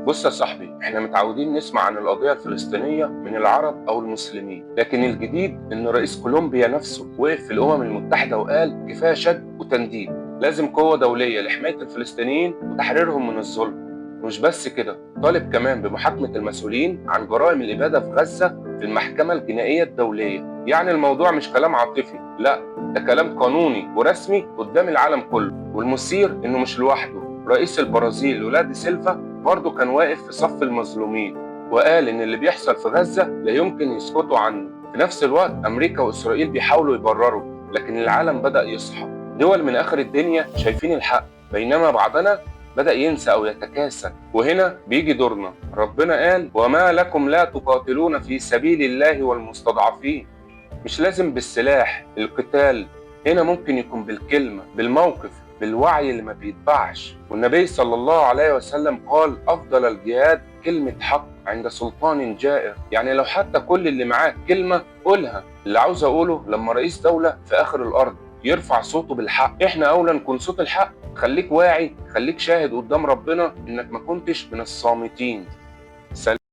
بص يا صاحبي، احنا متعودين نسمع عن القضية الفلسطينية من العرب او المسلمين، لكن الجديد ان رئيس كولومبيا نفسه وقف في الامم المتحدة وقال كفاية شد وتنديد، لازم قوة دولية لحماية الفلسطينيين وتحريرهم من الظلم. مش بس كده، طالب كمان بمحاكمة المسؤولين عن جرائم الإبادة في غزة في المحكمة الجنائية الدولية. يعني الموضوع مش كلام عاطفي، لا، ده كلام قانوني ورسمي قدام العالم كله. والمثير انه مش لوحده، رئيس البرازيل لولادا سيلفا برضه كان واقف في صف المظلومين، وقال إن اللي بيحصل في غزة لا يمكن يسكتوا عنه. في نفس الوقت أمريكا وإسرائيل بيحاولوا يبرروا، لكن العالم بدأ يصحى. دول من آخر الدنيا شايفين الحق، بينما بعضنا بدأ ينسى أو يتكاسل. وهنا بيجي دورنا. ربنا قال: وما لكم لا تقاتلون في سبيل الله والمستضعفين. مش لازم بالسلاح، القتال هنا ممكن يكون بالكلمة، بالموقف، بالوعي اللي ما بيتبعش. والنبي صلى الله عليه وسلم قال: أفضل الجهاد كلمة حق عند سلطان جائر. يعني لو حتى كل اللي معاك كلمة قولها. اللي عاوز أقوله، لما رئيس دولة في آخر الأرض يرفع صوته بالحق، إحنا أولى نكون صوت الحق. خليك واعي، خليك شاهد قدام ربنا إنك ما كنتش من الصامتين.